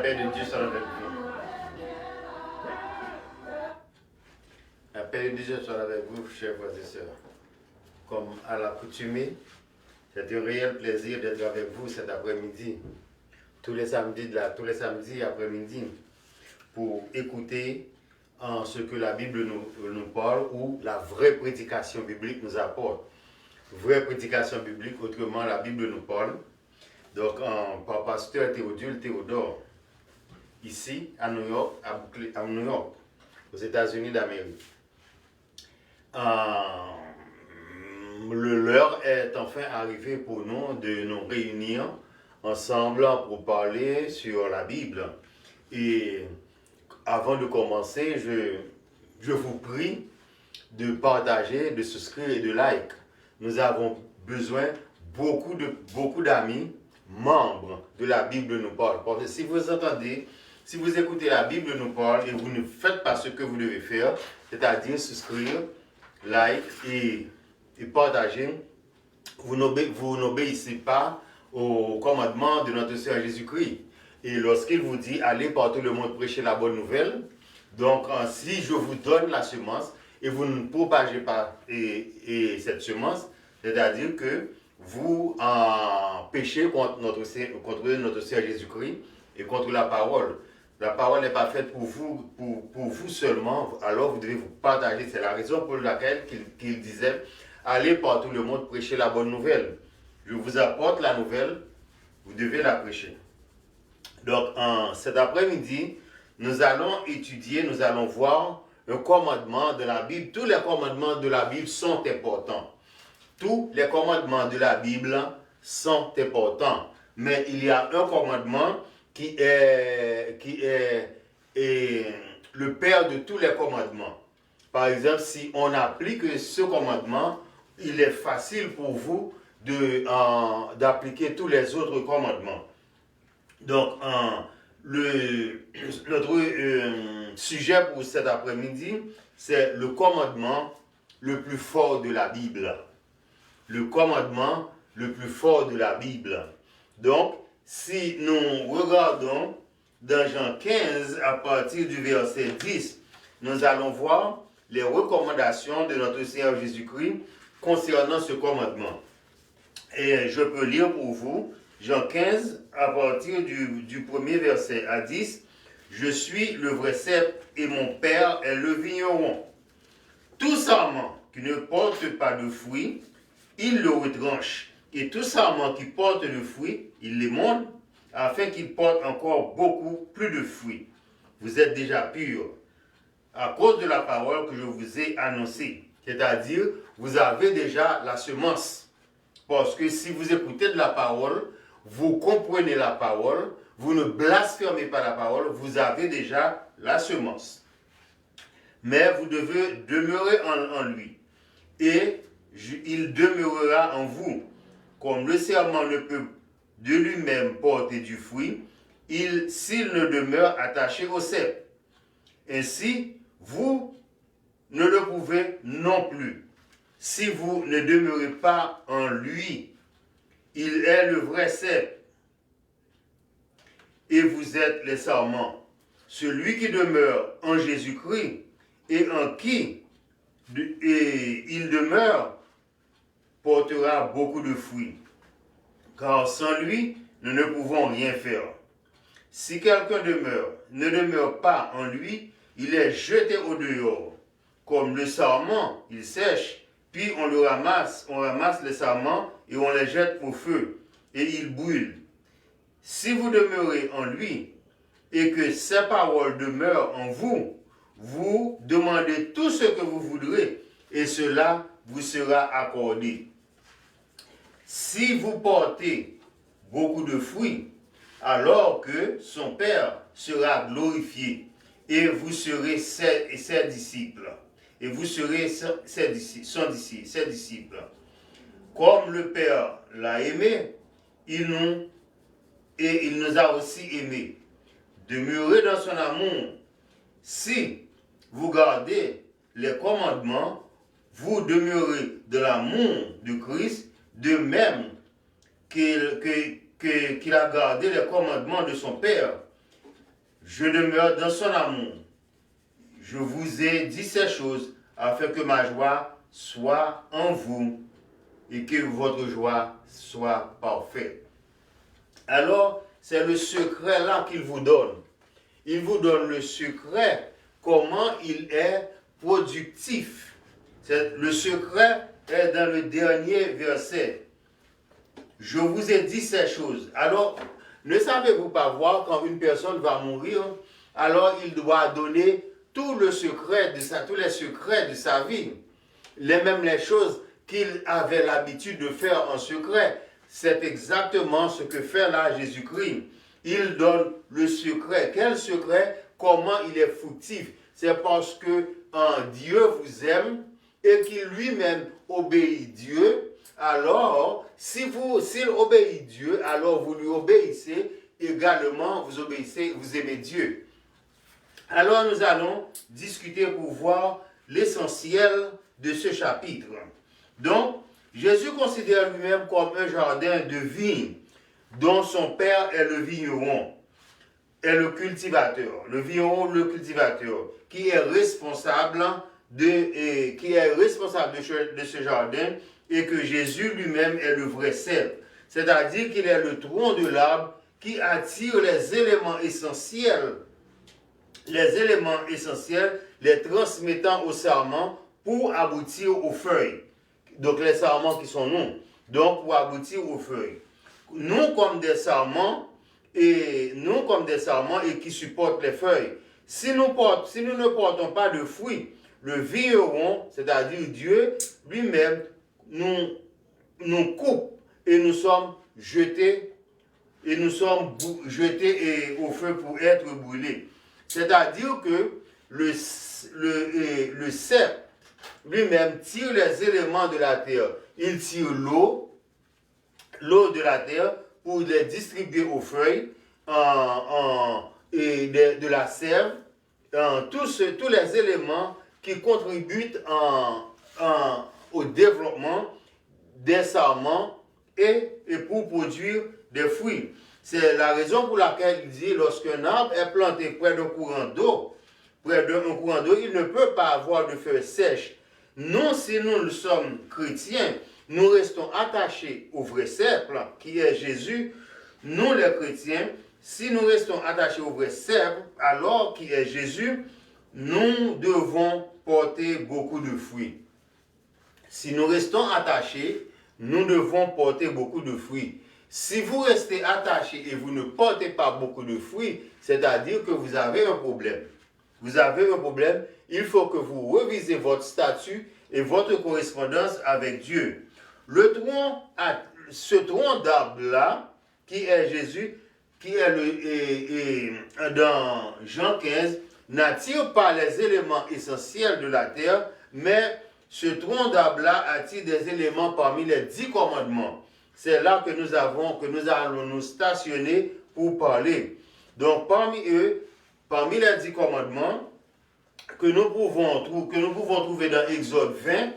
paix de Dieu soit avec vous. La paix de Dieu soit avec vous, chers frères et sœurs. Comme à l'accoutumée, c'est un réel plaisir d'être avec vous cet après-midi, tous les samedis après-midi, pour écouter ce que la Bible nous parle ou la vraie prédication biblique nous apporte. Vraie prédication biblique, autrement la Bible nous parle. Donc, par pasteur Théodore, ici à New York, à New York, aux États-Unis d'Amérique. L'heure est enfin arrivée pour nous de nous réunir ensemble pour parler sur la Bible. Et avant de commencer, je vous prie de partager, de souscrire et de like. Nous avons besoin beaucoup d'amis, membres de la Bible nous parle. Parce que si vous entendez, si vous écoutez la Bible nous parle et vous ne faites pas ce que vous devez faire, c'est-à-dire souscrire, like et partager, vous n'obéissez pas au commandement de notre Seigneur Jésus-Christ. Et lorsqu'il vous dit, allez par tout le monde prêcher la bonne nouvelle, donc si je vous donne la semence et vous ne propagez pas cette semence, c'est-à-dire que vous péchez contre notre Seigneur Jésus-Christ et contre la parole. La parole n'est pas faite pour vous seulement, alors vous devez vous partager. C'est la raison pour laquelle qu'il disait, allez par tout le monde prêcher la bonne nouvelle. Je vous apporte la nouvelle, vous devez la prêcher. Donc, cet après-midi, nous allons étudier, nous allons voir un commandement de la Bible. Tous les commandements de la Bible sont importants. Tous les commandements de la Bible sont importants. Mais il y a un commandement qui est le père de tous les commandements. Par exemple, si on applique ce commandement, il est facile pour vous d'appliquer tous les autres commandements. Donc, notre sujet pour cet après-midi, c'est le commandement le plus fort de la Bible. Le commandement le plus fort de la Bible. Donc, si nous regardons dans Jean 15, à partir du verset 10, nous allons voir les recommandations de notre Seigneur Jésus-Christ concernant ce commandement. Et je peux lire pour vous Jean 15, à partir du premier verset à 10. « Je suis le vrai cep et mon Père est le vigneron. Tout sarment qui ne porte pas de fruits, il le retranche. Et tout sarment qui porte le fruit, il l'émonde, afin qu'il porte encore beaucoup plus de fruits. Vous êtes déjà purs à cause de la parole que je vous ai annoncée. » C'est-à-dire, vous avez déjà la semence. Parce que si vous écoutez de la parole, vous comprenez la parole, vous ne blasphémez pas la parole, vous avez déjà la semence. Mais vous devez demeurer en lui. Et il demeurera en vous. Comme le serment ne peut de lui-même porter du fruit, s'il ne demeure attaché au cep. Ainsi, vous ne le pouvez non plus. Si vous ne demeurez pas en lui, il est le vrai cep. Et vous êtes les sarments. Celui qui demeure en Jésus-Christ et en qui il demeure portera beaucoup de fruits. Car sans lui, nous ne pouvons rien faire. Si quelqu'un ne demeure pas en lui, il est jeté au dehors. Comme le sarment, il sèche, puis on ramasse les sarments et on les jette au feu, et il brûle. Si vous demeurez en lui, et que ses paroles demeurent en vous, vous demandez tout ce que vous voudrez, et cela vous sera accordé. Si vous portez beaucoup de fruits, alors que son Père sera glorifié, et vous serez ses disciples. Et vous serez ses disciples. Comme le Père l'a aimé, il nous a aussi aimés. Demeurez dans son amour. Si vous gardez les commandements, vous demeurez de l'amour de Christ, de même qu'il a gardé les commandements de son Père. Je demeure dans son amour. Je vous ai dit ces choses afin que ma joie soit en vous et que votre joie soit parfaite. Alors, c'est le secret là qu'il vous donne. Il vous donne le secret, comment il est productif. Le secret est dans le dernier verset. Je vous ai dit ces choses. Alors, ne savez-vous pas voir quand une personne va mourir, alors il doit donner tout le secret tous les secrets de sa vie. Même les choses qu'il avait l'habitude de faire en secret. C'est exactement ce que fait là Jésus-Christ. Il donne le secret. Quel secret? Comment il est fructif? C'est parce que Dieu vous aime et qu'il lui-même obéit Dieu. Alors, s'il obéit Dieu, alors vous lui obéissez également, vous aimez Dieu. Alors nous allons discuter pour voir l'essentiel de ce chapitre. Donc, Jésus considère lui-même comme un jardin de vigne dont son père est le vigneron, est le cultivateur. Le vigneron, le cultivateur, qui est responsable de ce jardin et que Jésus lui-même est le vrai cep. C'est-à-dire qu'il est le tronc de l'arbre qui attire les éléments essentiels, les transmettant au sarment pour aboutir aux feuilles. Donc les sarments qui sont nous, donc pour aboutir aux feuilles. Nous comme des sarments et qui supportent les feuilles. Si nous ne portons pas de fruits, le vigneron, c'est-à-dire Dieu lui-même, nous coupe et nous sommes jetés au feu pour être brûlés. C'est-à-dire que le cep lui-même tire les éléments de la terre. Il tire l'eau de la terre pour les distribuer aux feuilles et de la sève, tous les éléments qui contribuent au développement des sarments et pour produire des fruits. C'est la raison pour laquelle il dit, lorsqu'un arbre est planté près d'un courant d'eau, il ne peut pas avoir de feuilles sèches. Nous, si nous sommes chrétiens, nous restons attachés au vrai cep, qui est Jésus. Nous, les chrétiens, si nous restons attachés au vrai cep, alors qui est Jésus, nous devons porter beaucoup de fruits. Si nous restons attachés, nous devons porter beaucoup de fruits. Si vous restez attaché et vous ne portez pas beaucoup de fruits, c'est-à-dire que vous avez un problème. Vous avez un problème, il faut que vous revisez votre statut et votre correspondance avec Dieu. Ce tronc d'arbre-là, qui est Jésus, qui est dans Jean 15, n'attire pas les éléments essentiels de la terre, mais ce tronc d'arbre-là attire des éléments parmi les 10 commandements. C'est là que nous allons nous stationner pour parler. Donc, parmi les 10 commandements que nous pouvons trouver dans Exode 20,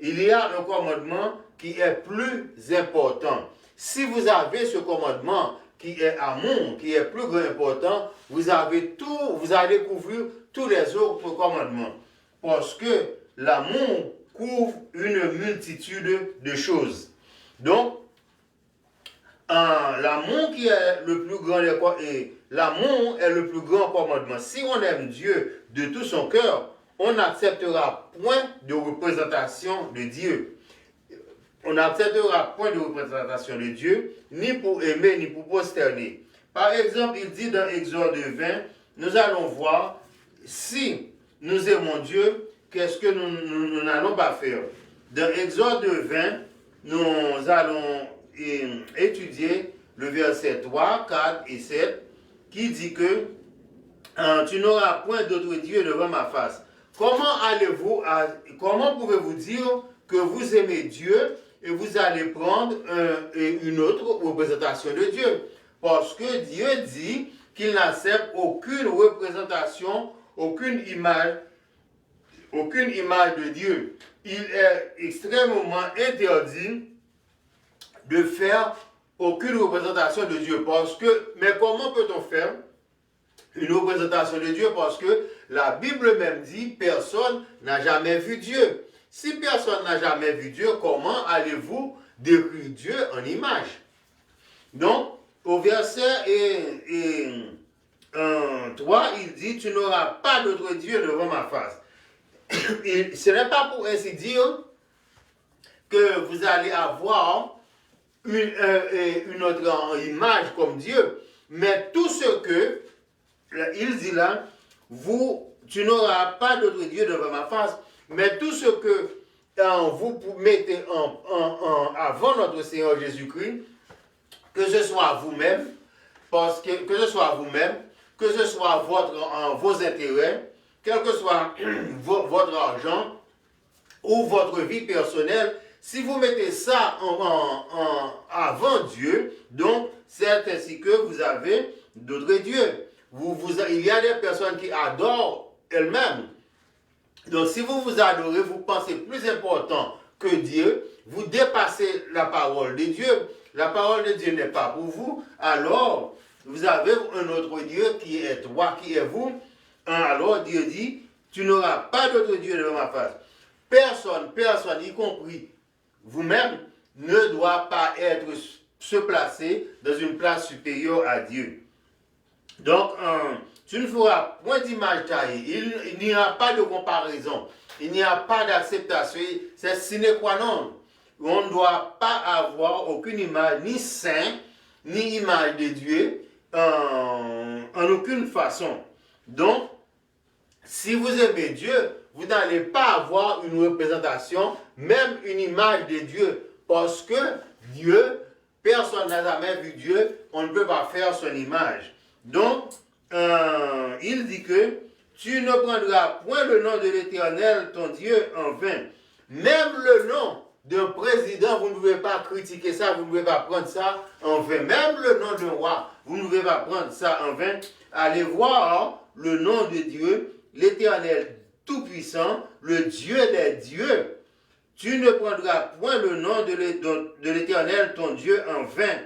il y a un commandement qui est plus important. Si vous avez ce commandement qui est amour, qui est plus important, vous allez couvrir tous les autres commandements. Parce que l'amour couvre une multitude de choses. Donc, l'amour qui est le plus grand, l'amour est le plus grand commandement. Si on aime Dieu de tout son cœur, on n'acceptera point de représentation de Dieu. On n'acceptera point de représentation de Dieu, ni pour aimer, ni pour prosterner. Par exemple, il dit dans Exode 20, nous allons voir, si nous aimons Dieu, qu'est-ce que nous n'allons pas faire. Dans Exode 20, nous allons étudier le verset 3, 4 et 7, qui dit que tu n'auras point d'autre Dieu devant ma face. Comment pouvez-vous dire que vous aimez Dieu et vous allez prendre une autre représentation de Dieu? Parce que Dieu dit qu'il n'accepte aucune représentation, aucune image de Dieu. Il est extrêmement interdit de faire aucune représentation de Dieu. Mais comment peut-on faire une représentation de Dieu? Parce que la Bible même dit, personne n'a jamais vu Dieu. Si personne n'a jamais vu Dieu, comment allez-vous décrire Dieu en image? Donc, au verset 3, il dit, tu n'auras pas d'autre Dieu devant ma face. Et ce n'est pas pour ainsi dire que vous allez avoir une autre image comme Dieu, mais tout ce que il dit là, tu n'auras pas d'autre Dieu devant ma face, mais tout ce que vous mettez avant notre Seigneur Jésus-Christ, que ce soit vous-même, que ce soit vous-même, que ce soit vos intérêts, quel que soit votre argent ou votre vie personnelle, si vous mettez ça avant Dieu, donc c'est ainsi que vous avez d'autres dieux. Il y a des personnes qui adorent elles-mêmes. Donc si vous vous adorez, vous pensez plus important que Dieu, vous dépassez la parole de Dieu. La parole de Dieu n'est pas pour vous, alors vous avez un autre Dieu qui est toi, qui est vous. Alors Dieu dit, tu n'auras pas d'autre Dieu devant ma face. Personne, y compris vous-même, ne doit pas se placer dans une place supérieure à Dieu. Donc, tu ne feras point d'image taillée. Il n'y a pas de comparaison. Il n'y a pas d'acceptation. C'est sine qua non. On ne doit pas avoir aucune image, ni saint, ni image de Dieu, en aucune façon. Donc, si vous aimez Dieu, vous n'allez pas avoir une représentation, même une image de Dieu. Parce que Dieu, personne n'a jamais vu Dieu, on ne peut pas faire son image. Donc, il dit que tu ne prendras point le nom de l'Éternel, ton Dieu, en vain. Même le nom d'un président, vous ne pouvez pas critiquer ça, vous ne pouvez pas prendre ça en vain. Même le nom d'un roi, vous ne pouvez pas prendre ça en vain. Allez voir le nom de Dieu, l'Éternel Tout-Puissant, le Dieu des dieux. Tu ne prendras point le nom de l'Éternel, ton Dieu, en vain.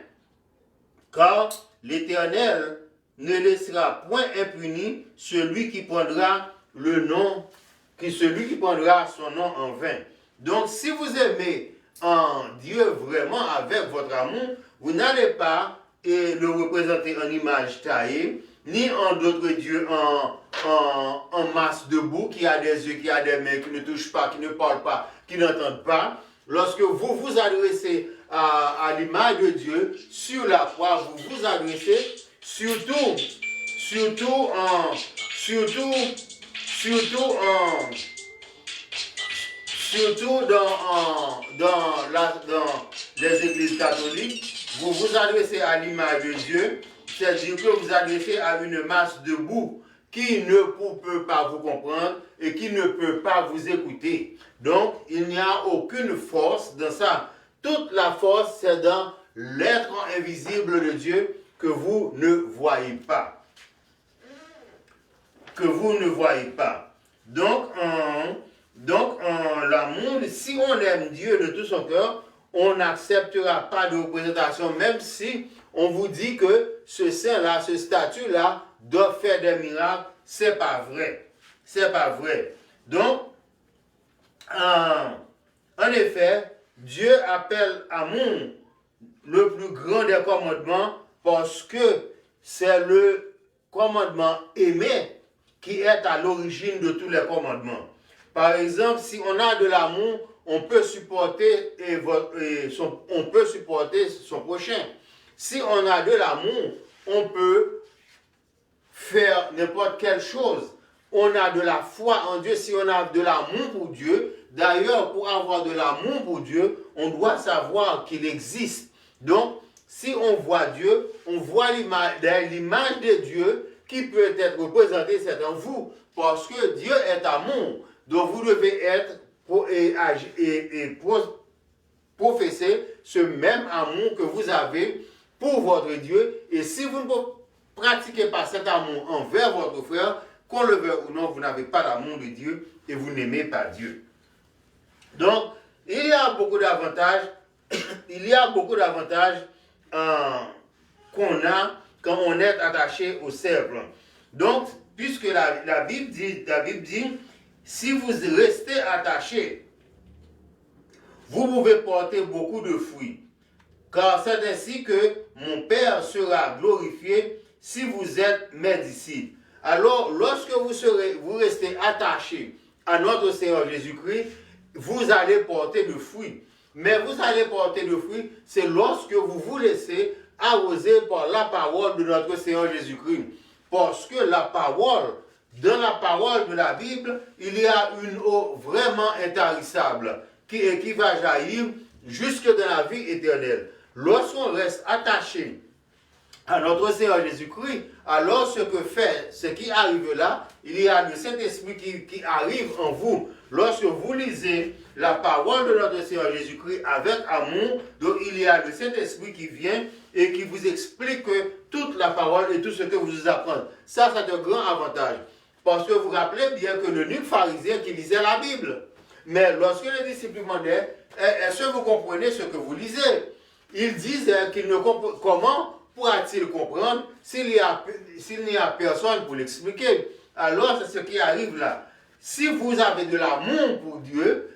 Car l'Éternel ne laissera point impuni celui qui prendra son nom en vain. Donc, si vous aimez en Dieu vraiment avec votre amour, vous n'allez pas le représenter en image taillée, ni en d'autres dieux en masse debout, qui a des yeux, qui a des mains, qui ne touchent pas, qui ne parlent pas, qui n'entendent pas. Lorsque vous vous adressez à l'image de Dieu sur la croix, vous vous adressez surtout dans les églises catholiques, vous vous adressez à l'image de Dieu, c'est-à-dire que vous vous adressez à une masse de boue qui ne peut pas vous comprendre et qui ne peut pas vous écouter. Donc, il n'y a aucune force dans ça. Toute la force, c'est dans l'être invisible de Dieu que vous ne voyez pas. Que vous ne voyez pas. Donc, l'amour, si on aime Dieu de tout son cœur, on n'acceptera pas de représentation, même si on vous dit que ce saint-là, ce statut-là, doit faire des miracles. C'est pas vrai. C'est pas vrai. Donc, en effet, Dieu appelle amour le plus grand des commandements parce que c'est le commandement aimé qui est à l'origine de tous les commandements. Par exemple, si on a de l'amour, on peut supporter son prochain. Si on a de l'amour, on peut faire n'importe quelle chose. On a de la foi en Dieu si on a de l'amour pour Dieu. D'ailleurs, pour avoir de l'amour pour Dieu, on doit savoir qu'il existe. Donc, si on voit Dieu, on voit l'image de Dieu qui peut être représentée, c'est en vous. Parce que Dieu est amour. Donc, vous devez être professer ce même amour que vous avez pour votre Dieu. Et si vous ne pratiquez pas cet amour envers votre frère, qu'on le veuille ou non, vous n'avez pas l'amour de Dieu et vous n'aimez pas Dieu. Donc, il y a beaucoup d'avantages. qu'on a quand on est attaché au cercle. Donc, puisque la Bible dit, si vous restez attaché, vous pouvez porter beaucoup de fruits. Car c'est ainsi que mon Père sera glorifié si vous êtes mes disciples. Alors, lorsque vous restez attachés à notre Seigneur Jésus-Christ, vous allez porter de fruits. Mais vous allez porter de fruits, c'est lorsque vous vous laissez arroser par la parole de notre Seigneur Jésus-Christ. Parce que dans la parole de la Bible, il y a une eau vraiment intarissable qui va jaillir jusque dans la vie éternelle. Lorsqu'on reste attaché à notre Seigneur Jésus-Christ, alors ce qui arrive là, il y a le Saint-Esprit qui arrive en vous. Lorsque vous lisez la parole de notre Seigneur Jésus-Christ avec amour, donc il y a le Saint-Esprit qui vient et qui vous explique toute la parole et tout ce que vous apprenez. Ça, c'est un grand avantage. Parce que vous vous rappelez bien que l'eunuque pharisien qui lisait la Bible, mais lorsque les disciples demandaient, est-ce que vous comprenez ce que vous lisez? Ils disaient qu'ils ne comprennent comment pourra-t-il comprendre s'il n'y a personne pour l'expliquer? Alors, c'est ce qui arrive là. Si vous avez de l'amour pour Dieu,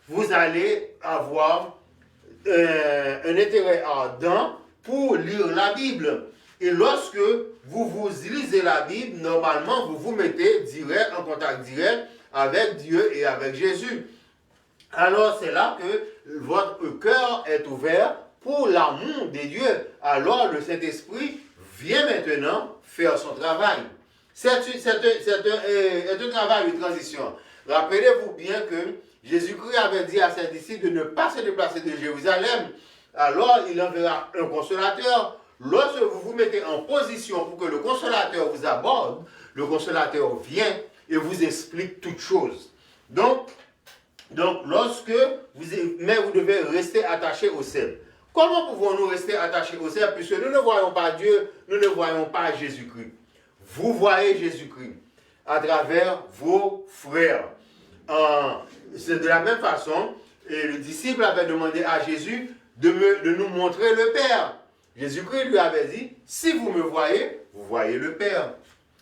vous allez avoir un intérêt ardent pour lire la Bible. Et lorsque vous lisez la Bible, normalement, vous vous mettez en contact direct avec Dieu et avec Jésus. Alors, c'est là que votre cœur est ouvert pour l'amour de Dieu. Alors, le Saint-Esprit vient maintenant faire son travail. C'est un travail de transition. Rappelez-vous bien que Jésus-Christ avait dit à ses disciples de ne pas se déplacer de Jérusalem. Alors, il enverra un consolateur. Lorsque vous vous mettez en position pour que le consolateur vous aborde, le consolateur vient et vous explique toutes choses. Donc mais vous devez rester attaché au ciel. Comment pouvons-nous rester attachés au ciel puisque nous ne voyons pas Dieu, nous ne voyons pas Jésus-Christ? Vous voyez Jésus-Christ à travers vos frères. C'est de la même façon, et le disciple avait demandé à Jésus de nous montrer le Père. Jésus-Christ lui avait dit, si vous me voyez, vous voyez le Père.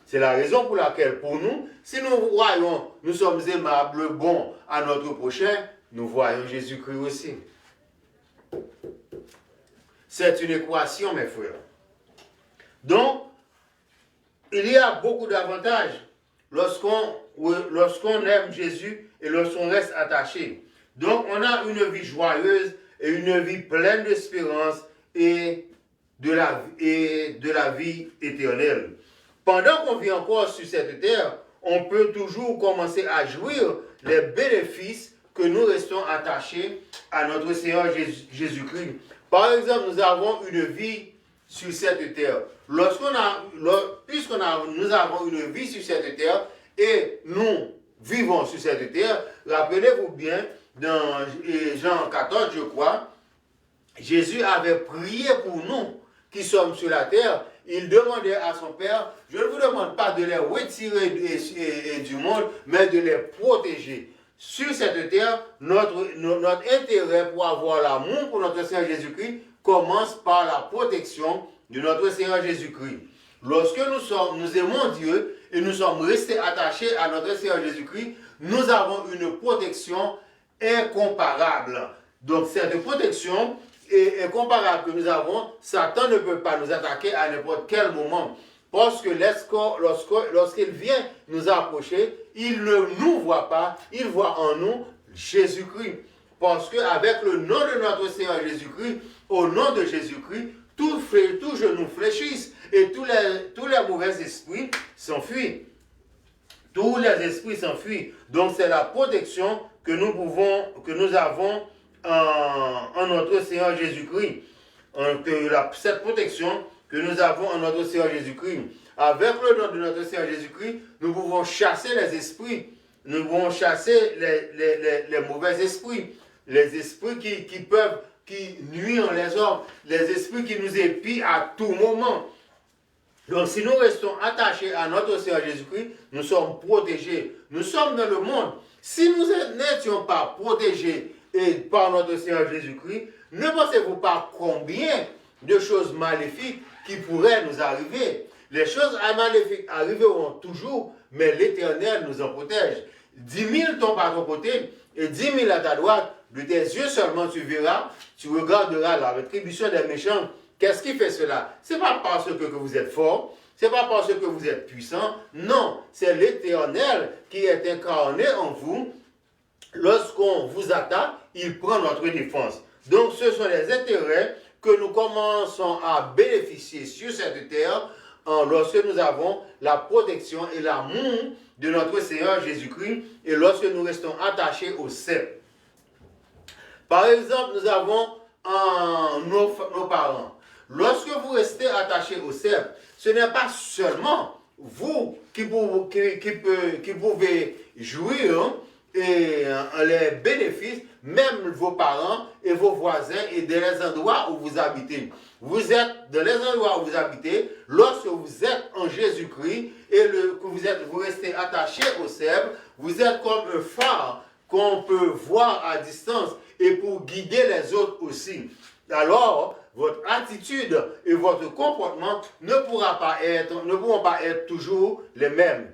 C'est la raison pour laquelle, pour nous, si nous voyons, nous sommes aimables, bons à notre prochain, nous voyons Jésus-Christ aussi. C'est une équation, mes frères. Donc, il y a beaucoup d'avantages lorsqu'on aime Jésus et lorsqu'on reste attaché. Donc, on a une vie joyeuse et une vie pleine d'espérance et de la vie éternelle. Pendant qu'on vit encore sur cette terre, on peut toujours commencer à jouir les bénéfices que nous restons attachés à notre Seigneur Jésus-Christ. Par exemple, nous avons une vie sur cette terre. Nous avons une vie sur cette terre et nous vivons sur cette terre, rappelez-vous bien, dans Jean 14, je crois, Jésus avait prié pour nous qui sommes sur la terre. Il demandait à son Père, je ne vous demande pas de les retirer du monde, mais de les protéger. Sur cette terre, notre intérêt pour avoir l'amour pour notre Seigneur Jésus-Christ commence par la protection de notre Seigneur Jésus-Christ. Lorsque nous aimons Dieu et nous sommes restés attachés à notre Seigneur Jésus-Christ, nous avons une protection incomparable. Donc cette protection incomparable que nous avons, Satan ne peut pas nous attaquer à n'importe quel moment. Parce que lorsqu'il vient nous approcher, il ne nous voit pas, il voit en nous Jésus-Christ. Parce qu'avec le nom de notre Seigneur Jésus-Christ, au nom de Jésus-Christ, tout genou fléchisse et tous les mauvais esprits s'enfuient. Tous les esprits s'enfuient. Donc c'est la protection que nous avons en notre Seigneur Jésus-Christ. Cette protection que nous avons en notre Seigneur Jésus-Christ. Avec le nom de notre Seigneur Jésus-Christ, nous pouvons chasser les esprits. Nous pouvons chasser les mauvais esprits. Les esprits qui nuisent les hommes. Les esprits qui nous épient à tout moment. Donc si nous restons attachés à notre Seigneur Jésus-Christ, nous sommes protégés. Nous sommes dans le monde. Si nous n'étions pas protégés par notre Seigneur Jésus-Christ, ne pensez-vous pas combien de choses maléfiques qui pourraient nous arriver. Les choses maléfiques arriveront toujours, mais l'Éternel nous en protège. 10 000 tombent à ton côté et 10 000 à ta droite. De tes yeux seulement tu verras, tu regarderas la rétribution des méchants. Qu'est-ce qui fait cela? Ce n'est pas parce que vous êtes fort, ce n'est pas parce que vous êtes puissant. Non, c'est l'Éternel qui est incarné en vous. Lorsqu'on vous attaque, il prend notre défense. Donc ce sont les intérêts que nous commençons à bénéficier sur cette terre lorsque nous avons la protection et l'amour de notre Seigneur Jésus-Christ et lorsque nous restons attachés au sceptre. Par exemple, nous avons nos parents. Lorsque vous restez attachés au sceptre, ce n'est pas seulement vous qui pouvez jouir et les bénéfices, même vos parents et vos voisins et dans les endroits où vous habitez. Vous êtes dans les endroits où vous habitez, lorsque vous êtes en Jésus-Christ et que vous restez attaché au sceptre, vous êtes comme un phare qu'on peut voir à distance et pour guider les autres aussi. Alors, votre attitude et votre comportement ne pourront pas être toujours les mêmes.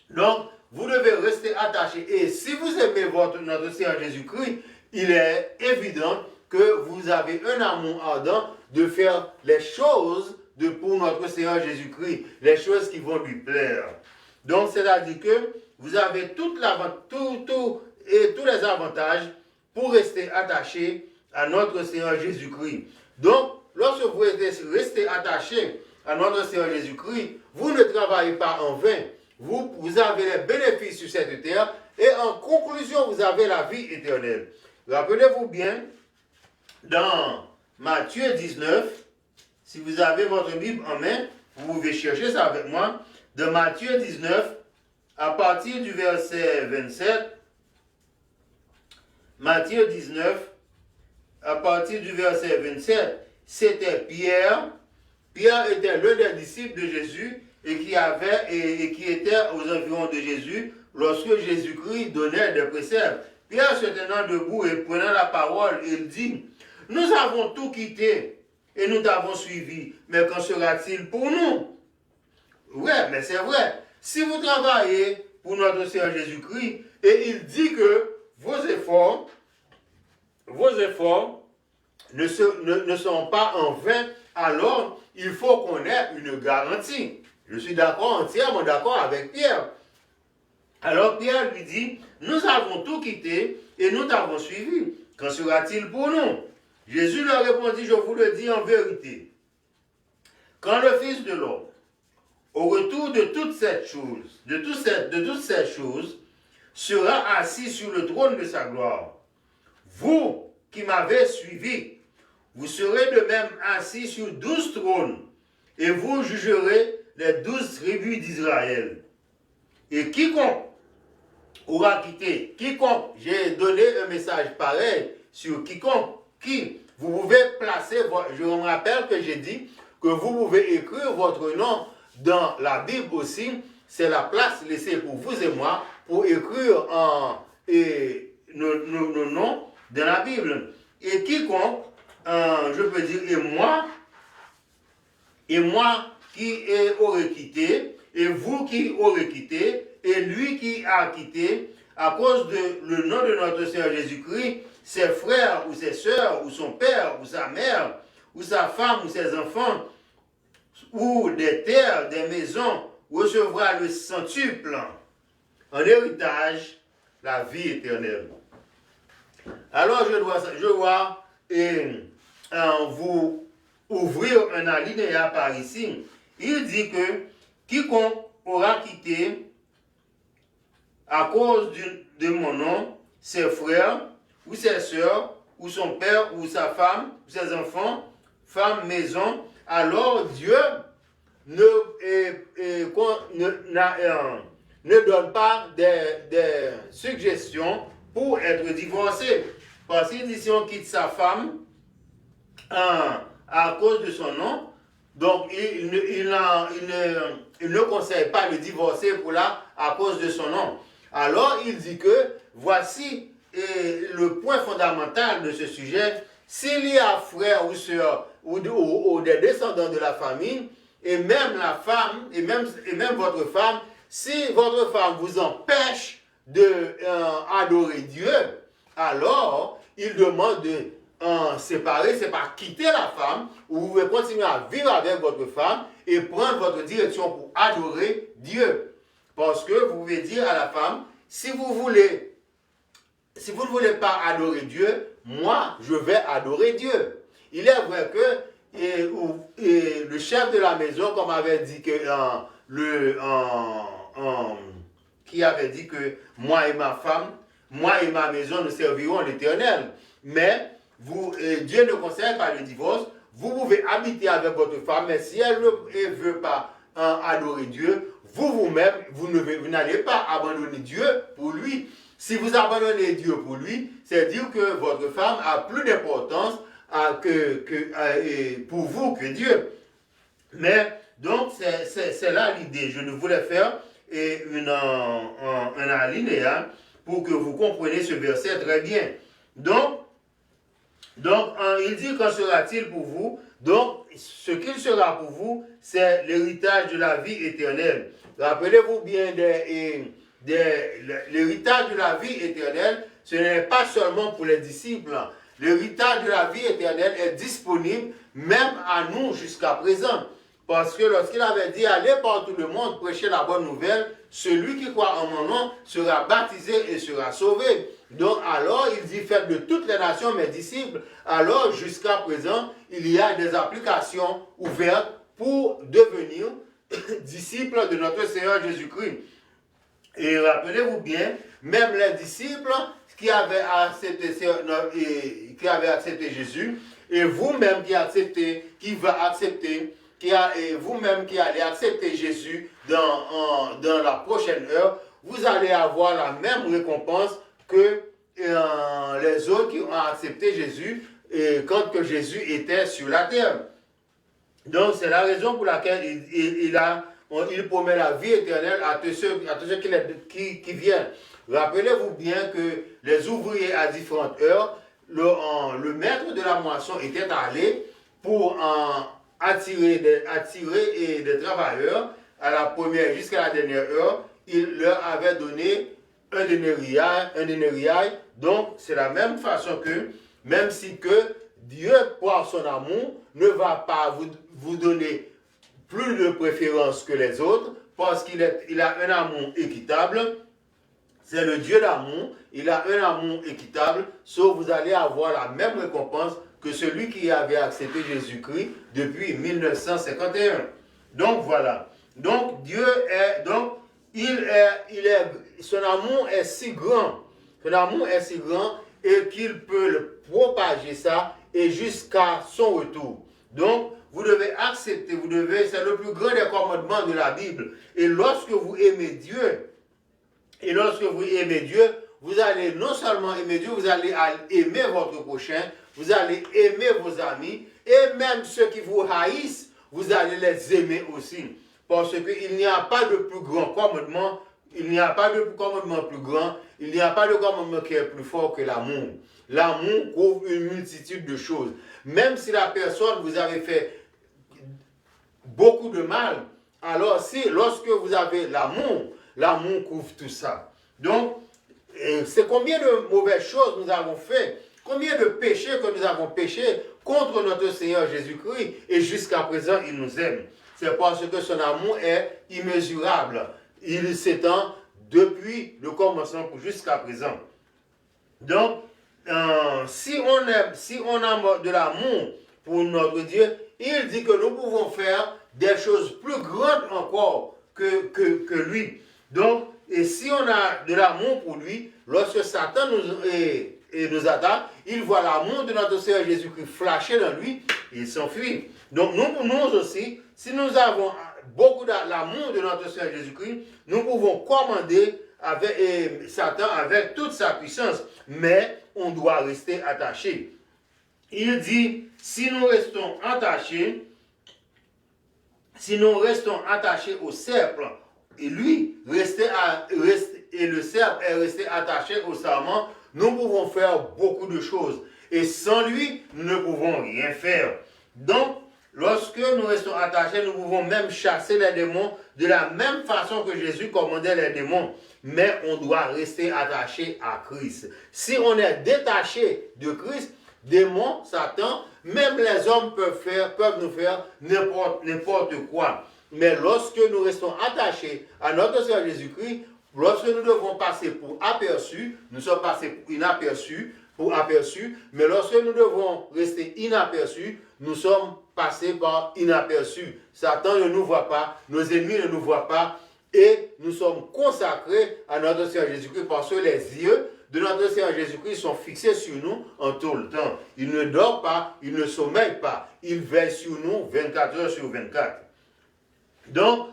Donc, vous devez rester attaché. Et si vous aimez notre Seigneur Jésus-Christ, il est évident que vous avez un amour ardent de faire les choses pour notre Seigneur Jésus-Christ, les choses qui vont lui plaire. Donc, c'est-à-dire que vous avez tous les avantages pour rester attaché à notre Seigneur Jésus-Christ. Donc, lorsque vous restez attaché à notre Seigneur Jésus-Christ, vous ne travaillez pas en vain. Vous avez les bénéfices sur cette terre et en conclusion, vous avez la vie éternelle. Rappelez-vous bien, dans Matthieu 19, si vous avez votre Bible en main, vous pouvez chercher ça avec moi. Dans Matthieu 19, à partir du verset 27, Matthieu 19, à partir du verset 27, c'était Pierre. Pierre était l'un des disciples de Jésus et qui était aux environs de Jésus lorsque Jésus-Christ donnait des préceptes. Pierre se tenant debout et prenant la parole, il dit, « Nous avons tout quitté et nous t'avons suivi, mais qu'en sera-t-il pour nous? » Oui, mais c'est vrai. Si vous travaillez pour notre Seigneur Jésus-Christ, et il dit que vos efforts ne sont pas en vain, alors il faut qu'on ait une garantie. Je suis entièrement d'accord avec Pierre. Alors Pierre lui dit, nous avons tout quitté et nous t'avons suivi. Qu'en sera-t-il pour nous? Jésus leur répondit, je vous le dis en vérité. Quand le Fils de l'homme, au retour de toutes ces choses, sera assis sur le trône de sa gloire, vous qui m'avez suivi, vous serez de même assis sur 12 trônes, et vous jugerez les 12 tribus d'Israël. Et quiconque j'ai donné un message pareil sur quiconque, vous pouvez placer, je me rappelle que j'ai dit que vous pouvez écrire votre nom dans la Bible aussi, c'est la place laissée pour vous et moi, pour écrire nos noms dans la Bible. Et quiconque, je peux dire, et moi qui aurais quitté, et vous qui aurez quitté, et lui qui a quitté, à cause de le nom de notre Seigneur Jésus-Christ, ses frères ou ses sœurs, ou son père, ou sa mère, ou sa femme, ou ses enfants, ou des terres, des maisons, recevra le centuple en héritage la vie éternelle. Alors je dois vous ouvrir un alinéa par ici. Il dit que quiconque aura quitté à cause de mon nom ses frères ou ses sœurs ou son père ou sa femme ou ses enfants, femme, maison, alors Dieu ne donne pas des suggestions pour être divorcé. Parce qu'il dit si on quitte sa femme à cause de son nom, donc il ne conseille pas de divorcer à cause de son nom. Alors il dit que voici le point fondamental de ce sujet, S'il y a frère ou sœur ou des descendants de la famille, et même la femme, et même votre femme, si votre femme vous empêche d'adorer Dieu, alors il demande de séparer, c'est pas quitter la femme, ou vous pouvez continuer à vivre avec votre femme et prendre votre direction pour adorer Dieu. Parce que vous pouvez dire à la femme, si vous ne voulez pas adorer Dieu, moi, je vais adorer Dieu. Il est vrai que le chef de la maison, comme avait dit que qui avait dit que moi et ma femme, moi et ma maison, nous servirons l'Éternel. Mais Dieu ne conseille pas le divorce. Vous pouvez habiter avec votre femme, mais si elle ne veut pas adorer Dieu, vous-même, vous n'allez pas abandonner Dieu pour lui. Si vous abandonnez Dieu pour lui, c'est dire que votre femme a plus d'importance pour vous que Dieu. Mais donc, c'est là l'idée. Je ne voulais faire un alinéa pour que vous compreniez ce verset très bien. Donc il dit qu'en sera-t-il pour vous? Donc, ce qu'il sera pour vous, c'est l'héritage de la vie éternelle. Rappelez-vous bien, l'héritage de la vie éternelle, ce n'est pas seulement pour les disciples. L'héritage de la vie éternelle est disponible même à nous jusqu'à présent. Parce que lorsqu'il avait dit, allez par tout le monde, prêcher la bonne nouvelle, celui qui croit en mon nom sera baptisé et sera sauvé. Donc alors, il dit, faites de toutes les nations mes disciples. Alors, jusqu'à présent, il y a des applications ouvertes pour devenir disciples de notre Seigneur Jésus-Christ. Et rappelez-vous bien, même les disciples qui avaient accepté Jésus, et vous-même qui va accepter, vous-même qui allez accepter Jésus dans la prochaine heure, vous allez avoir la même récompense que les autres qui ont accepté Jésus quand que Jésus était sur la terre. Donc c'est la raison pour laquelle il promet la vie éternelle à tous ceux qui viennent. Rappelez-vous bien que les ouvriers à différentes heures, le maître de la moisson était allé pour attirer des travailleurs à la première jusqu'à la dernière heure. Il leur avait donné un denariai. Donc c'est la même façon que, même si que Dieu, par son amour, ne va pas vous donner plus de préférence que les autres, parce qu'il a un amour équitable. C'est le Dieu d'amour, il a un amour équitable, sauf vous allez avoir la même récompense que celui qui avait accepté Jésus-Christ depuis 1951. Donc voilà. Donc Dieu est, donc son amour est si grand, son amour est si grand et qu'il peut le propager ça et jusqu'à son retour. Donc vous devez accepter, c'est le plus grand des commandements de la Bible. Et lorsque vous aimez Dieu, vous allez non seulement aimer Dieu, vous allez aimer votre prochain, vous allez aimer vos amis, et même ceux qui vous haïssent, vous allez les aimer aussi. Parce qu'il n'y a pas de plus grand commandement, il n'y a pas de commandement plus grand, il n'y a pas de commandement qui est plus fort que l'amour. L'amour couvre une multitude de choses. Même si la personne vous avait fait beaucoup de mal, alors lorsque vous avez l'amour couvre tout ça. Donc, c'est combien de mauvaises choses nous avons fait, combien de péchés que nous avons péchés contre notre Seigneur Jésus-Christ, et jusqu'à présent, il nous aime. C'est parce que son amour est immesurable. Il s'étend depuis le commencement jusqu'à présent. Donc, si on a de l'amour pour notre Dieu, il dit que nous pouvons faire des choses plus grandes encore que lui. Donc, et si on a de l'amour pour lui, lorsque Satan nous attaque, il voit l'amour de notre Seigneur Jésus-Christ flasher dans lui, et il s'enfuit. Donc nous aussi, si nous avons beaucoup de l'amour de notre Seigneur Jésus-Christ, nous pouvons commander Satan avec toute sa puissance, mais on doit rester attaché. Il dit, si nous restons attachés au serpent, et lui, et le serpent est resté attaché au serment, nous pouvons faire beaucoup de choses. Et sans lui, nous ne pouvons rien faire. Donc, lorsque nous restons attachés, nous pouvons même chasser les démons de la même façon que Jésus commandait les démons. Mais on doit rester attaché à Christ. Si on est détaché de Christ, démons, Satan, même les hommes peuvent nous faire n'importe quoi. Mais lorsque nous restons attachés à notre Seigneur Jésus-Christ, lorsque nous devons passer pour aperçus, nous sommes passés pour inaperçus, mais lorsque nous devons rester inaperçus, nous sommes passés par inaperçus. Satan ne nous voit pas, nos ennemis ne nous voient pas, et nous sommes consacrés à notre Seigneur Jésus-Christ parce que les yeux de notre Seigneur Jésus-Christ sont fixés sur nous en tout le temps. Il ne dort pas, il ne sommeille pas, il veille sur nous 24 heures sur 24. Donc,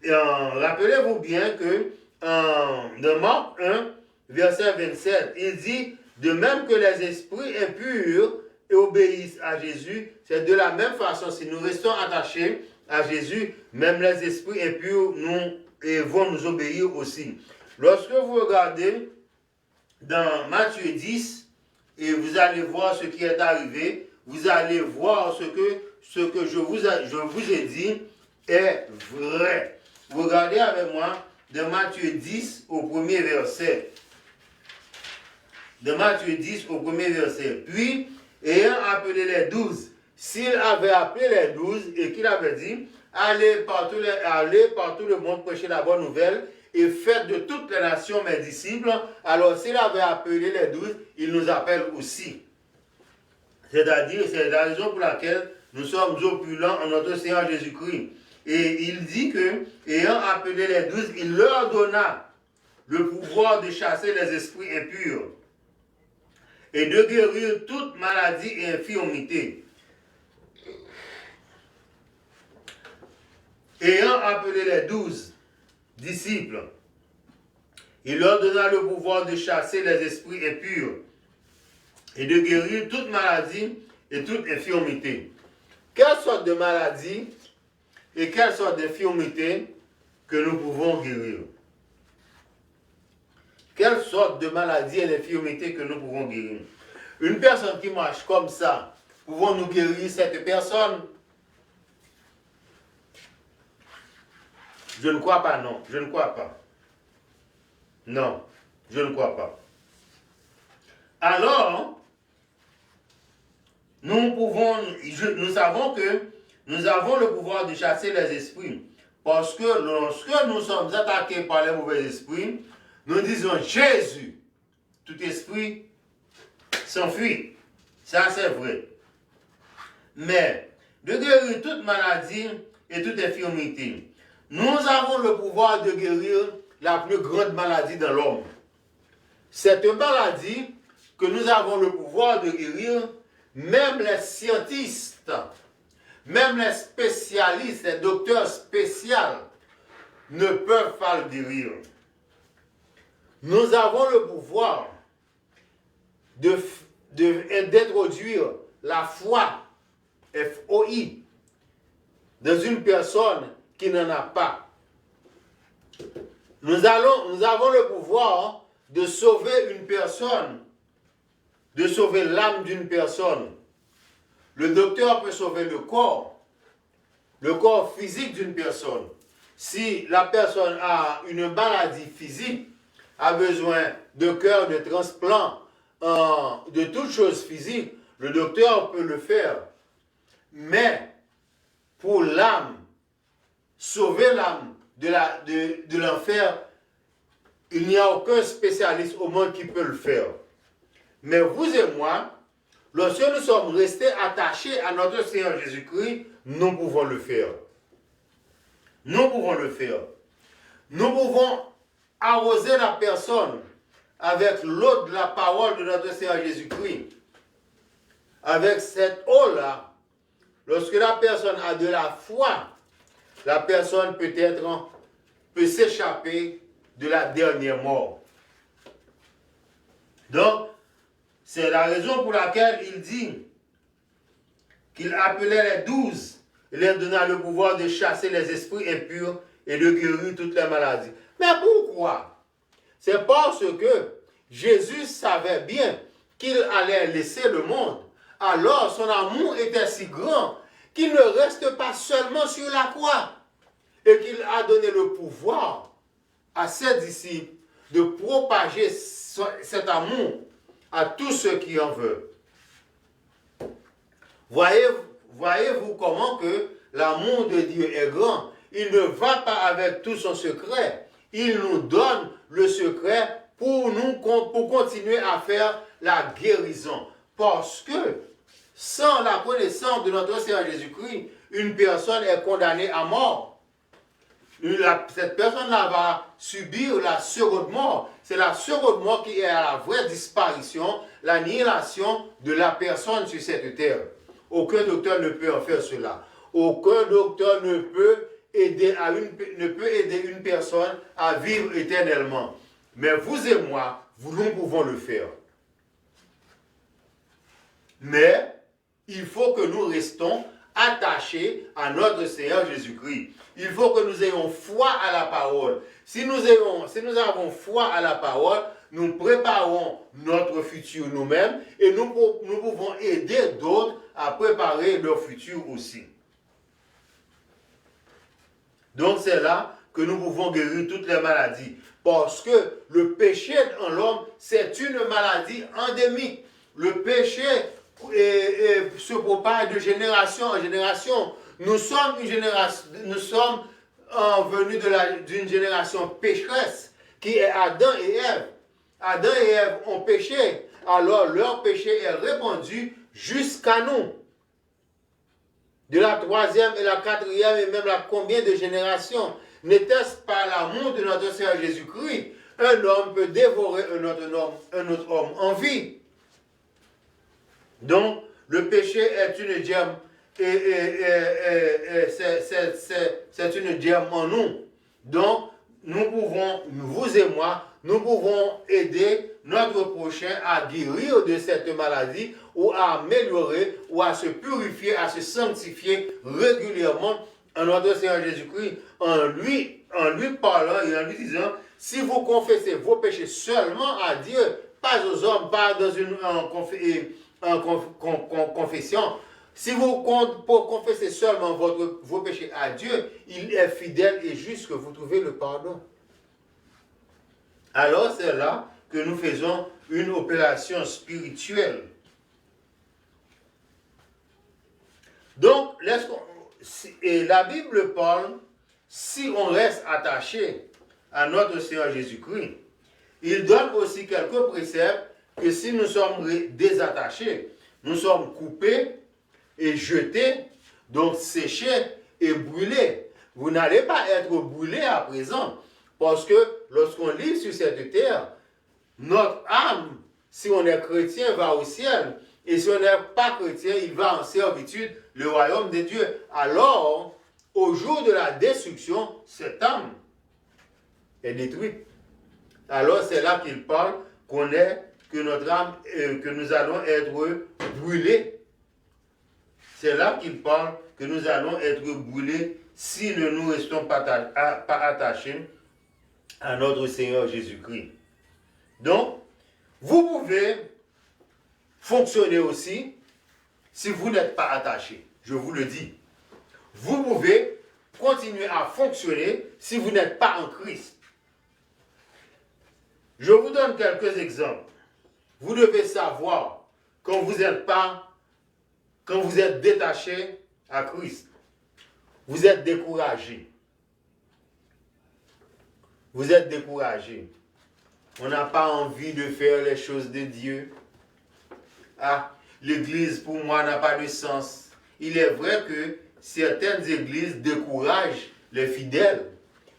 rappelez-vous bien que dans Marc 1, verset 27, il dit, de même que les esprits impurs obéissent à Jésus, c'est de la même façon, si nous restons attachés à Jésus, même les esprits impurs vont nous obéir aussi. Lorsque vous regardez dans Matthieu 10, et vous allez voir ce qui est arrivé, vous allez voir ce que je vous ai dit est vrai. Vous regardez avec moi de Matthieu 10 au premier verset. De Matthieu 10 au premier verset. Puis, ayant appelé les 12, s'il avait appelé les 12 et qu'il avait dit, allez par tout le monde prêcher la bonne nouvelle et faites de toutes les nations mes disciples, alors s'il avait appelé les 12, il nous appelle aussi. C'est-à-dire, c'est la raison pour laquelle nous sommes opulents en notre Seigneur Jésus-Christ. Et il dit que, ayant appelé les 12, il leur donna le pouvoir de chasser les esprits impurs et de guérir toute maladie et infirmité. Ayant appelé les 12 disciples, il leur donna le pouvoir de chasser les esprits impurs et de guérir toute maladie et toute infirmité. Quelle sorte de maladie et quelle sorte d'infirmité que nous pouvons guérir? Quelle sorte de maladie et d'infirmité que nous pouvons guérir? Une personne qui marche comme ça, pouvons-nous guérir cette personne? Je ne crois pas, non. Je ne crois pas. Non, je ne crois pas. Alors, nous savons que nous avons le pouvoir de chasser les esprits. Parce que lorsque nous sommes attaqués par les mauvais esprits, nous disons Jésus, tout esprit s'enfuit. Ça, c'est vrai. Mais, de guérir toute maladie et toute infirmité, nous avons le pouvoir de guérir la plus grande maladie dans l'homme. Cette maladie que nous avons le pouvoir de guérir, même les scientistes, même les spécialistes, les docteurs spéciaux ne peuvent pas le guérir. Nous avons le pouvoir d'introduire la foi, F-O-I, dans une personne qui n'en a pas. Nous avons le pouvoir de sauver une personne, de sauver l'âme d'une personne. Le docteur peut sauver le corps physique d'une personne. Si la personne a une maladie physique, a besoin de cœur, de transplant, de toutes choses physiques, le docteur peut le faire. Mais pour l'âme, sauver l'âme de l'enfer, il n'y a aucun spécialiste au monde qui peut le faire. Mais vous et moi, lorsque nous sommes restés attachés à notre Seigneur Jésus-Christ, nous pouvons le faire. Nous pouvons le faire. Nous pouvons arroser la personne avec l'eau de la parole de notre Seigneur Jésus-Christ. Avec cette eau-là, lorsque la personne a de la foi, la personne peut s'échapper de la dernière mort. Donc, c'est la raison pour laquelle il dit qu'il appelait les 12, il leur donna le pouvoir de chasser les esprits impurs et de guérir toutes les maladies. Mais pourquoi? C'est parce que Jésus savait bien qu'il allait laisser le monde. Alors son amour était si grand qu'il ne reste pas seulement sur la croix et qu'il a donné le pouvoir à ses disciples de propager cet amour à tous ceux qui en veulent. Voyez-vous comment que l'amour de Dieu est grand? Il ne va pas avec tout son secret. Il nous donne le secret pour continuer à faire la guérison. Parce que sans la connaissance de notre Seigneur Jésus-Christ, une personne est condamnée à mort. Cette personne-là va subir la seconde mort. C'est la seconde mort qui est la vraie disparition, l'annihilation de la personne sur cette terre. Aucun docteur ne peut en faire cela. Aucun docteur ne peut aider une personne à vivre éternellement. Mais vous et moi, nous pouvons le faire. Mais il faut que nous restons attachés à notre Seigneur Jésus-Christ. Il faut que nous ayons foi à la parole. Si nous avons foi à la parole, nous préparons notre futur nous-mêmes et nous pouvons aider d'autres à préparer leur futur aussi. Donc c'est là que nous pouvons guérir toutes les maladies. Parce que le péché en l'homme, c'est une maladie endémique. Le péché se propage de génération en génération. Nous sommes venus d'une génération pécheresse qui est Adam et Ève. Adam et Ève ont péché, alors leur péché est répandu jusqu'à nous. De la troisième et la quatrième et même la combien de générations? N'était-ce pas l'amour de notre Seigneur Jésus-Christ? Un homme peut dévorer un autre homme en vie. Donc, le péché est une germe c'est une germe en nous. Donc, nous pouvons, vous et moi, nous pouvons aider notre prochain à guérir de cette maladie ou à améliorer ou à se purifier, à se sanctifier régulièrement en notre Seigneur Jésus-Christ, en lui parlant et en lui disant, si vous confessez vos péchés seulement à Dieu, pas aux hommes, pas dans une confession, si vous confessez seulement vos péchés à Dieu, il est fidèle et juste que vous trouvez le pardon. Alors c'est là que nous faisons une opération spirituelle. Donc, et la Bible parle, si on reste attaché à notre Seigneur Jésus-Christ, il donne aussi quelques préceptes que si nous sommes désattachés, nous sommes coupés et jetés, donc séchés et brûlés. Vous n'allez pas être brûlés à présent, parce que lorsqu'on lit sur cette terre, notre âme, si on est chrétien, va au ciel. Et si on n'est pas chrétien, il va en servitude, le royaume de Dieu. Alors, au jour de la destruction, cette âme est détruite. Alors, c'est là qu'il parle que notre âme, que nous allons être brûlés. C'est là qu'il parle que nous allons être brûlés si nous ne restons pas attachés à notre Seigneur Jésus-Christ. Donc, vous pouvez fonctionner aussi si vous n'êtes pas attaché. Je vous le dis. Vous pouvez continuer à fonctionner si vous n'êtes pas en Christ. Je vous donne quelques exemples. Vous devez savoir quand vous êtes détaché à Christ, vous êtes découragé. Vous êtes découragé. On n'a pas envie de faire les choses de Dieu. Ah, l'église pour moi n'a pas de sens. Il est vrai que certaines églises découragent les fidèles,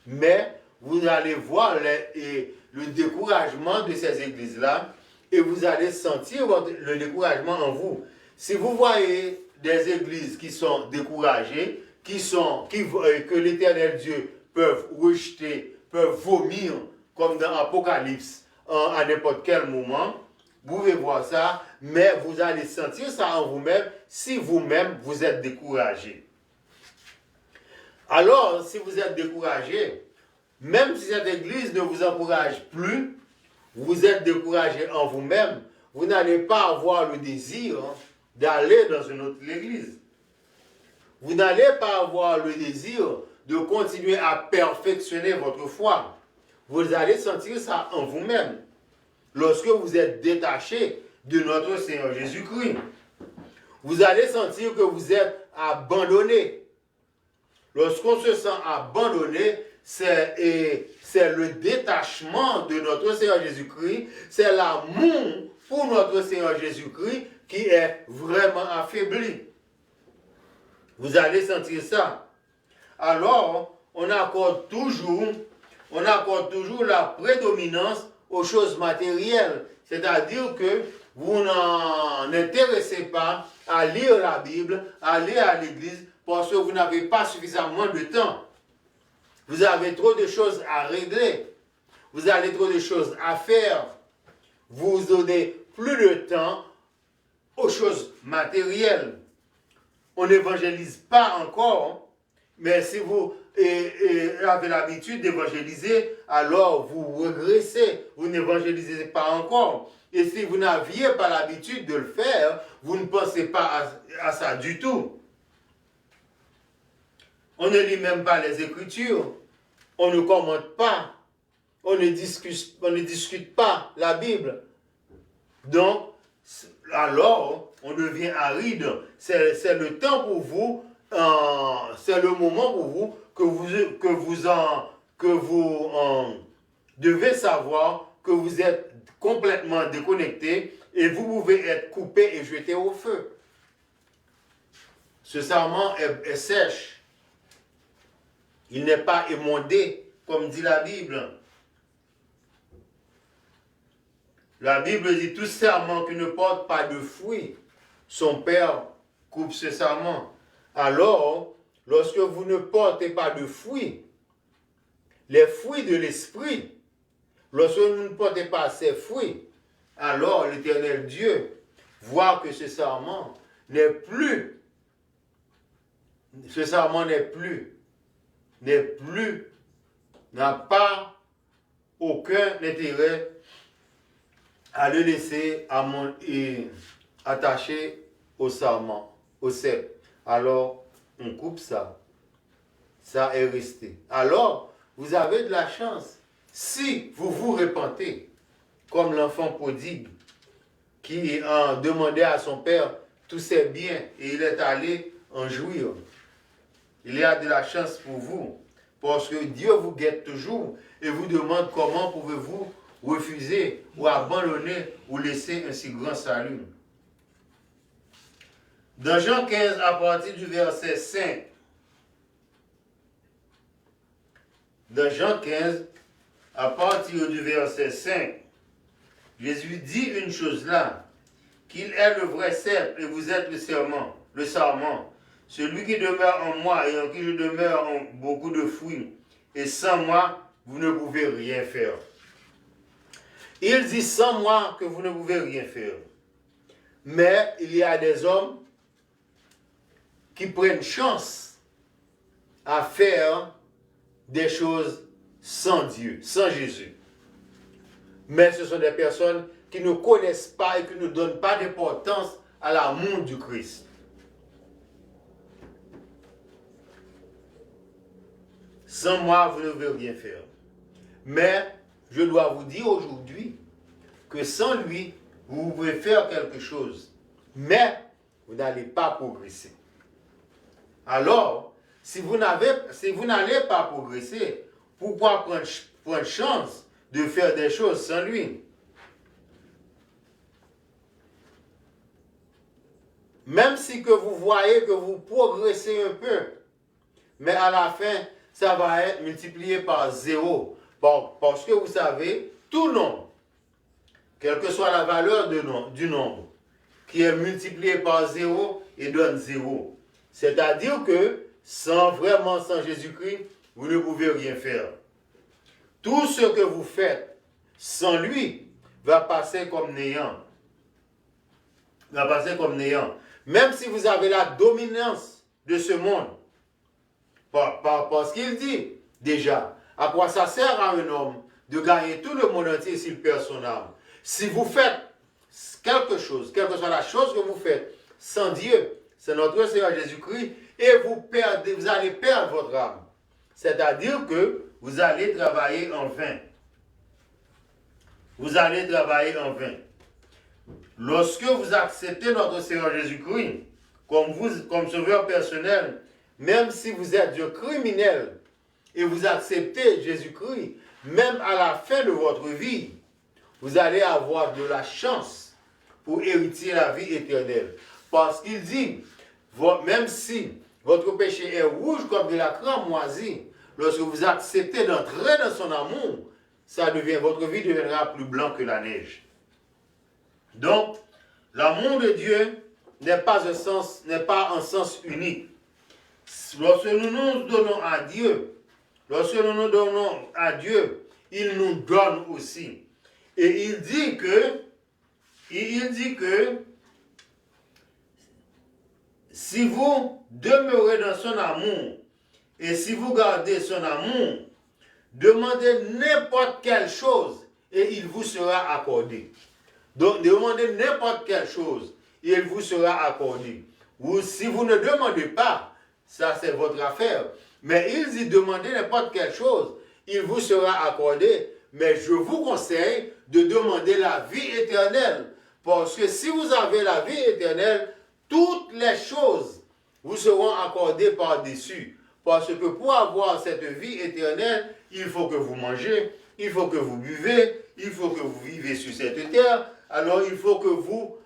mais vous allez voir le découragement de ces églises-là et vous allez sentir le découragement en vous. Si vous voyez des églises qui sont découragées, que l'Éternel Dieu peut rejeter, peuvent vomir, comme dans Apocalypse, à n'importe quel moment, vous pouvez voir ça, mais vous allez sentir ça en vous-même si vous-même vous êtes découragé. Alors, si vous êtes découragé, même si cette église ne vous encourage plus, vous êtes découragé en vous-même, vous n'allez pas avoir le désir d'aller dans une autre église. Vous n'allez pas avoir le désir de continuer à perfectionner votre foi. Vous allez sentir ça en vous-même lorsque vous êtes détaché de notre Seigneur Jésus-Christ. Vous allez sentir que vous êtes abandonné. Lorsqu'on se sent abandonné, c'est le détachement de notre Seigneur Jésus-Christ, c'est l'amour pour notre Seigneur Jésus-Christ qui est vraiment affaibli. Vous allez sentir ça. Alors, on accorde toujours la prédominance aux choses matérielles. C'est-à-dire que vous n'en intéressez pas à lire la Bible, à aller à l'église, parce que vous n'avez pas suffisamment de temps. Vous avez trop de choses à régler. Vous avez trop de choses à faire. Vous donnez plus de temps aux choses matérielles. On n'évangélise pas encore, mais si vous avez l'habitude d'évangéliser, alors vous régressez. Vous n'évangélisez pas encore. Et si vous n'aviez pas l'habitude de le faire, vous ne pensez pas à ça du tout. On ne lit même pas les Écritures. On ne commente pas. On ne discute pas la Bible. Donc, alors, on devient aride. C'est le temps pour vous, c'est le moment pour vous que vous devez savoir que vous êtes complètement déconnecté et vous pouvez être coupé et jeté au feu. Ce sarment est sèche. Il n'est pas émondé, comme dit la Bible. La Bible dit tout serment qui ne porte pas de fruits, son père coupe ce serment. Alors, lorsque vous ne portez pas de fruits, les fruits de l'esprit, lorsque vous ne portez pas ces fruits, alors l'Éternel Dieu voit que ce serment n'a pas aucun intérêt à le laisser attaché au sarment, au cep. Alors, on coupe ça. Ça est resté. Alors, vous avez de la chance. Si vous vous repentez, comme l'enfant prodigue, qui demandait à son père tous ses biens, et il est allé en jouir. Il y a de la chance pour vous, parce que Dieu vous guette toujours et vous demande comment pouvez-vous refuser ou abandonner ou laisser un si grand salut. Dans Jean 15, à partir du verset 5, dans Jean 15, à partir du verset 5, Jésus dit une chose là, qu'il est le vrai cep et vous êtes le sarment. Celui qui demeure en moi et en qui je demeure en beaucoup de fruits, et sans moi, vous ne pouvez rien faire. Il dit sans moi que vous ne pouvez rien faire. Mais il y a des hommes qui prennent chance à faire des choses sans Dieu, sans Jésus. Mais ce sont des personnes qui ne connaissent pas et qui ne donnent pas d'importance à l'amour du Christ. Sans moi, vous ne pouvez rien faire. Mais je dois vous dire aujourd'hui que sans lui, vous pouvez faire quelque chose. Mais vous n'allez pas progresser. Alors, si vous n'allez pas progresser, pourquoi prendre chance de faire des choses sans lui? Même si que vous voyez que vous progressez un peu, mais à la fin, ça va être multiplié par 0. Bon, parce que vous savez, tout nombre, quelle que soit la valeur du nombre, qui est multiplié par 0 et donne 0. C'est-à-dire que, sans Jésus-Christ, vous ne pouvez rien faire. Tout ce que vous faites sans lui va passer comme néant. Même si vous avez la dominance de ce monde. Parce qu'il dit déjà, à quoi ça sert à un homme de gagner tout le monde entier s'il perd son âme. Si vous faites quelque chose, quelle que soit la chose que vous faites, sans Dieu, c'est notre Seigneur Jésus-Christ, et vous allez perdre votre âme. C'est-à-dire que vous allez travailler en vain. Vous allez travailler en vain. Lorsque vous acceptez notre Seigneur Jésus-Christ comme sauveur personnel, même si vous êtes un criminel et vous acceptez Jésus-Christ, même à la fin de votre vie, vous allez avoir de la chance pour hériter la vie éternelle. Parce qu'il dit, même si votre péché est rouge comme de la craie moisie, lorsque vous acceptez d'entrer dans son amour, votre vie deviendra plus blanc que la neige. Donc, l'amour de Dieu n'est pas un sens unique. Lorsque nous nous donnons à Dieu, il nous donne aussi. Et il dit que si vous demeurez dans son amour et si vous gardez son amour, demandez n'importe quelle chose et il vous sera accordé. Donc, demandez n'importe quelle chose et il vous sera accordé. Ou si vous ne demandez pas, ça c'est votre affaire. Mais il dit demandez n'importe quelle chose, il vous sera accordé. Mais je vous conseille de demander la vie éternelle. Parce que si vous avez la vie éternelle, toutes les choses vous seront accordées par-dessus. Parce que pour avoir cette vie éternelle, il faut que vous mangez, il faut que vous buvez, il faut que vous vivez sur cette terre. Alors il faut que vous,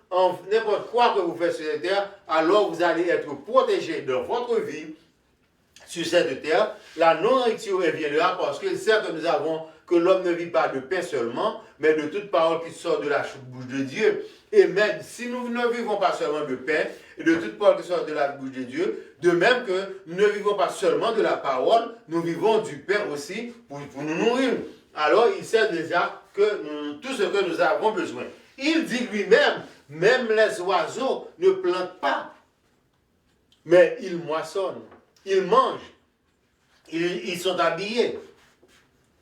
n'importe quoi que vous faites sur cette terre, alors vous allez être protégé dans votre vie sur cette terre. La nourriture viendra parce qu'il sait que l'homme ne vit pas de pain seulement, mais de toute parole qui sort de la bouche de Dieu. Et même si nous ne vivons pas seulement de pain et de toute parole qui sort de la bouche de Dieu, de même que nous ne vivons pas seulement de la parole, nous vivons du pain aussi pour nous nourrir. Alors il sait déjà que tout ce que nous avons besoin. Il dit lui-même, même les oiseaux ne plantent pas, mais ils moissonnent, ils mangent, ils sont habillés,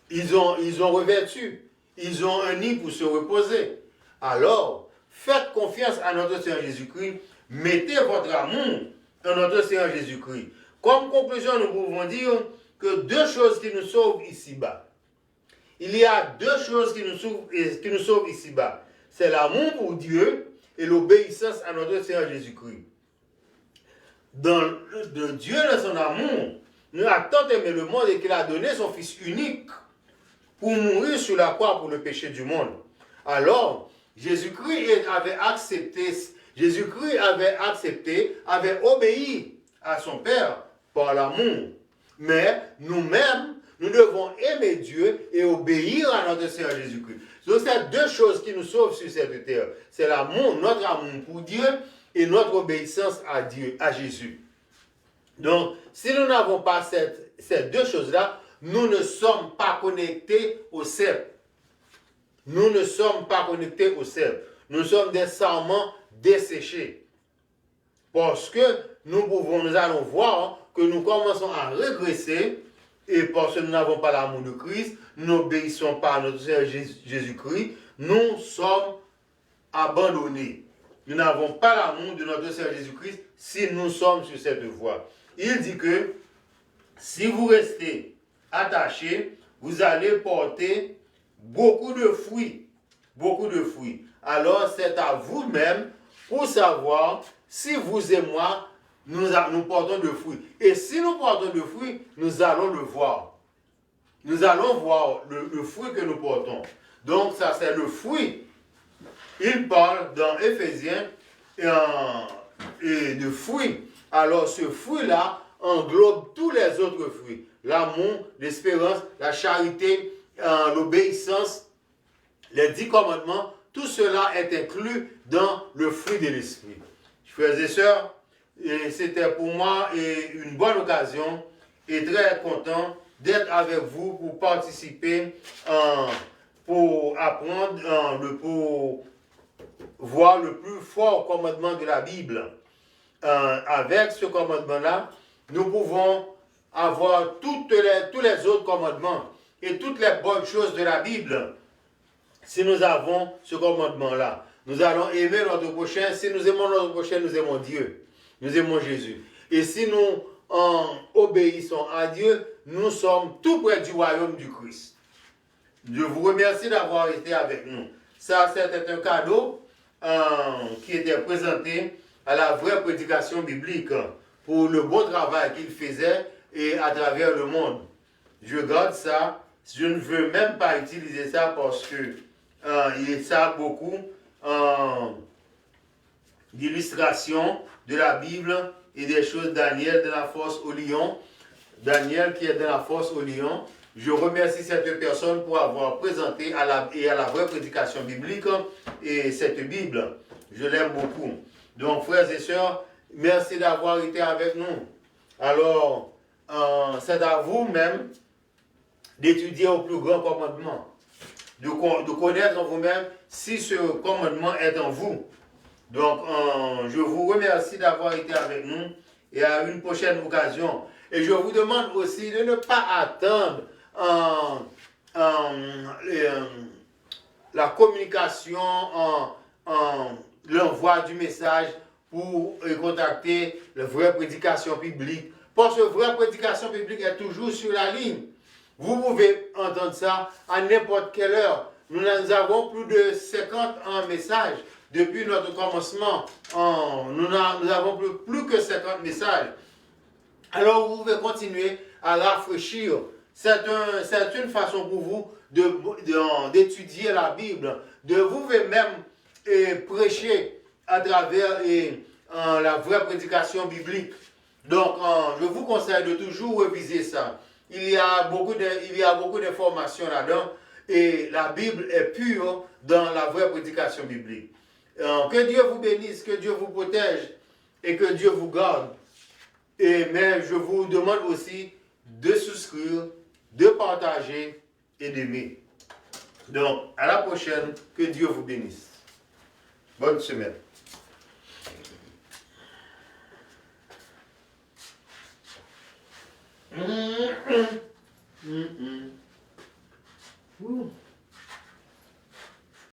ils ont revêtu, ils ont un nid pour se reposer. Alors, faites confiance à notre Seigneur Jésus-Christ, mettez votre amour en notre Seigneur Jésus-Christ. Comme conclusion, nous pouvons dire que deux choses qui nous sauvent ici-bas. Il y a deux choses qui nous sauvent ici-bas. C'est l'amour pour Dieu et l'obéissance à notre Seigneur Jésus-Christ. De Dieu, dans son amour, nous a tant aimé le monde et qu'il a donné son Fils unique pour mourir sur la croix pour le péché du monde. Alors, Jésus-Christ avait obéi à son Père par l'amour. Mais nous-mêmes, nous devons aimer Dieu et obéir à notre Seigneur Jésus-Christ. Donc, c'est deux choses qui nous sauvent sur cette terre. C'est l'amour, notre amour pour Dieu et notre obéissance à Dieu, à Jésus. Donc, si nous n'avons pas ces deux choses-là, nous ne sommes pas connectés au ciel. Nous ne sommes pas connectés au ciel. Nous sommes des sarments desséchés. Parce que nous allons voir que nous commençons à régresser et parce que nous n'avons pas l'amour de Christ, nous n'obéissons pas à notre Seigneur Jésus-Christ, nous sommes abandonnés. Nous n'avons pas l'amour de notre Seigneur Jésus-Christ si nous sommes sur cette voie. Il dit que si vous restez attachés, vous allez porter beaucoup de fruits. Beaucoup de fruits. Alors c'est à vous-même pour savoir si vous et moi, nous portons de fruits. Et si nous portons de fruits, nous allons le voir. Nous allons voir le fruit que nous portons. Donc ça c'est le fruit. Il parle dans Éphésiens et de fruits. Alors ce fruit-là englobe tous les autres fruits. L'amour, l'espérance, la charité, l'obéissance, les 10 commandements, tout cela est inclus dans le fruit de l'esprit. Frères et sœurs, c'était pour moi une bonne occasion et très content d'être avec vous pour participer, pour apprendre, pour voir le plus fort commandement de la Bible. Avec ce commandement-là, nous pouvons avoir tous les autres commandements. et toutes les bonnes choses de la Bible si nous avons ce commandement-là. Nous allons aimer notre prochain. Si nous aimons notre prochain, nous aimons Dieu. Nous aimons Jésus. Et si nous obéissons à Dieu, nous sommes tout près du royaume du Christ. Je vous remercie d'avoir été avec nous. Ça, c'était un cadeau qui était présenté à la vraie prédication biblique pour le bon travail qu'il faisait et à travers le monde. Je garde ça. Je ne veux même pas utiliser ça parce que ça a beaucoup d'illustrations de la Bible et des choses. Daniel de la force au lion. Daniel qui est dans la force au lion. Je remercie cette personne pour avoir présenté à la vraie prédication biblique et cette Bible. Je l'aime beaucoup. Donc, frères et sœurs, merci d'avoir été avec nous. Alors, c'est à vous-même d'étudier au plus grand commandement, de connaître en vous-même si ce commandement est en vous. Donc, je vous remercie d'avoir été avec nous et à une prochaine occasion. Et je vous demande aussi de ne pas attendre la communication, l'envoi du message pour contacter la vraie prédication publique. Parce que la vraie prédication publique est toujours sur la ligne. Vous pouvez entendre ça à n'importe quelle heure. Nous avons plus de 50 messages depuis notre commencement. Nous avons plus que 50 messages. Alors vous pouvez continuer à rafraîchir. C'est une façon pour vous d'étudier la Bible, de vous-même prêcher à travers la vraie prédication biblique. Donc, je vous conseille de toujours réviser ça. Il y a beaucoup d'informations là-dedans et la Bible est pure dans la vraie prédication biblique. Que Dieu vous bénisse, que Dieu vous protège et que Dieu vous garde. Mais je vous demande aussi de souscrire, de partager et d'aimer. Donc, à la prochaine, que Dieu vous bénisse. Bonne semaine. Mm-hmm.